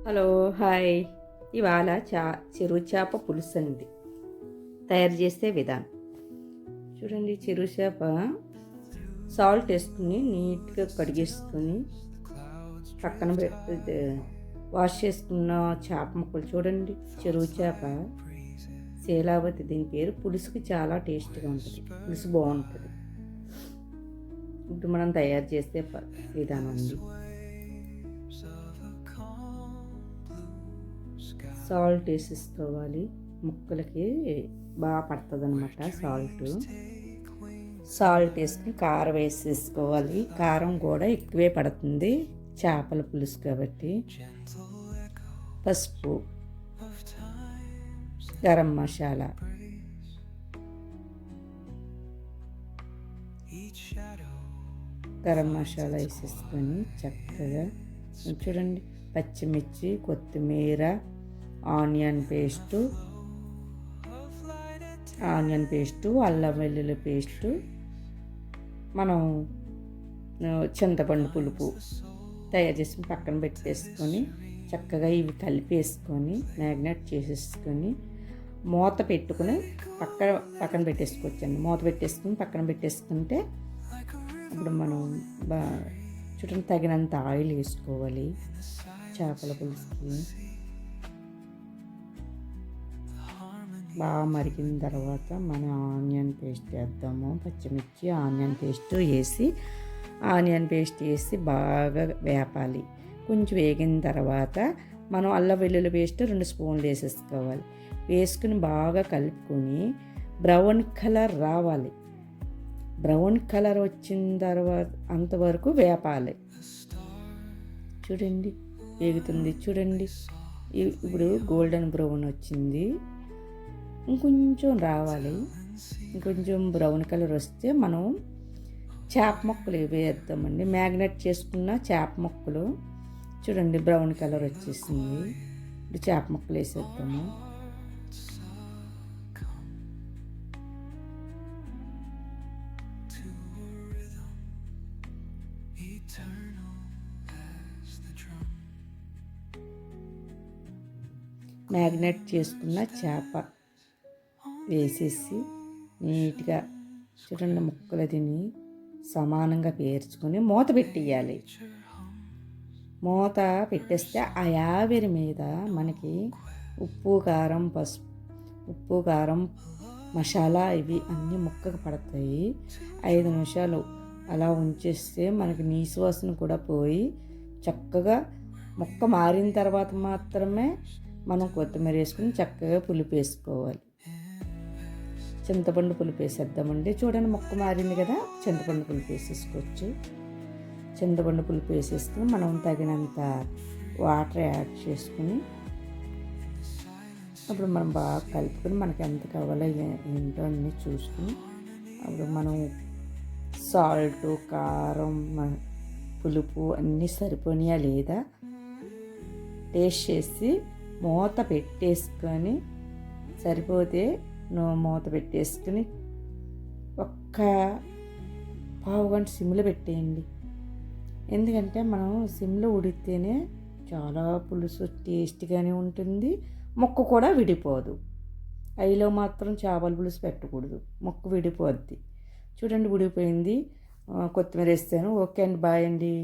Hello, hi. ఇవాళ చెరువు చేప పులుసు అండి తయారు చేసే విధానం చూడండి. చెరువు చేప సాల్ట్ వేసుకుని నీట్గా కడిగేసుకొని పక్కన వాష్ చేసుకున్న చేప ముక్కలు చూడండి. చెరువు చేప శీలావతి, దీని పేరు. పులుసుకి చాలా టేస్ట్గా ఉంటుంది, పులుసు బాగుంటుంది. ఇప్పుడు మనం తయారు చేసే విధానం అండి. సాల్ట్ వేసేసుకోవాలి, ముక్కలకి బాగా పడుతుంది అనమాట. సాల్ట్ వేసుకుని కారం వేసేసుకోవాలి. కారం కూడా ఎక్కువే పడుతుంది చేపల పులుసు కాబట్టి. పసుపు, గరం మసాలా, వేసేసుకొని చక్కగా చూడండి. పచ్చిమిర్చి, కొత్తిమీర, ఆనియన్ పేస్టు, అల్లం వెల్లుల్లి పేస్టు, మనం చింతపండు పులుపు తయారు చేసి పక్కన పెట్టేసుకొని చక్కగా ఇవి కలిపేసుకొని మ్యాగ్నేట్ చేసేసుకొని మూత పెట్టుకుని పక్కన పెట్టేసుకోవచ్చండి. మూత పెట్టేసుకుని పక్కన పెట్టేసుకుంటే అప్పుడు మనం చూడండి తగినంత ఆయిల్ వేసుకోవాలి చేపల పులుసుకి. బాగా మరిగిన తర్వాత మనం ఆనియన్ పేస్ట్ వేద్దాము. పచ్చిమిర్చి ఆనియన్ పేస్ట్ వేసి బాగా వేపాలి. కొంచెం వేగిన తర్వాత మనం అల్లం వెల్లుల్లి పేస్ట్ 2 స్పూన్లు వేసేసుకోవాలి. వేసుకుని బాగా కలుపుకొని బ్రౌన్ కలర్ రావాలి. బ్రౌన్ కలర్ వచ్చిన తర్వాత అంతవరకు వేపాలి. చూడండి వేగుతుంది. చూడండి ఇప్పుడు గోల్డెన్ బ్రౌన్ వచ్చింది. ఇంకొంచెం రావాలి. ఇంకొంచెం బ్రౌన్ కలర్ వస్తే మనం చేప ముక్కలు వేద్దామండి. మ్యాగ్నేట్ చేసుకున్న చేప ముక్కలు చూడండి బ్రౌన్ కలర్ వచ్చేసింది. ఇప్పుడు చేప ముక్కలు వేసేద్దాము. మ్యాగ్నేట్ చేసుకున్న చేప వేసేసి నీట్గా చూడండి ముక్కలు తిని సమానంగా పేర్చుకొని మూత పెట్టేయాలి. మూత పెట్టేస్తే ఆ ఆవిరి మీద మనకి ఉప్పు కారం మసాలా ఇవి అన్నీ ముక్కకు పడతాయి. 5 నిమిషాలు అలా ఉంచేస్తే మనకి నీసు వాసన కూడా పోయి చక్కగా ముక్క మారిన తర్వాత మాత్రమే మనం కొత్తిమీర వేసుకుని చక్కగా పులుపు వేసుకోవాలి. చింతపండు పులుపు వేసేద్దామండి. చూడండి ముక్క మారింది కదా, చింతపండు పులుపు వేసేసుకోవచ్చు. చింతపండు పులుపు వేసేసుకుని మనం తగినంత వాటర్ యాడ్ చేసుకుని అప్పుడు మనం బాగా కలుపుకొని మనకి ఎంత కావాలో ఏంటో అన్నీ చూసుకుని అప్పుడు మనం సాల్ట్, కారం, పులుపు అన్నీ సరిపోనియా లేదా టేస్ట్ చేసి మూత పెట్టేసుకొని సరిపోతే మూత పెట్టేసుకుని ఒక్క పావు గంట సిమ్లో పెట్టేయండి. ఎందుకంటే మనం సిమ్లో ఉడికితేనే చాలా పులుసు టేస్ట్గానే ఉంటుంది, ముక్క కూడా విడిపోదు. అయిలో మాత్రం చేపల పులుసు పెట్టకూడదు, ముక్క విడిపోద్ది. చూడండి ఉడికిపోయింది. కొత్తిమీర వేస్తాను. ఓకే అండి, బాయ్ అండి.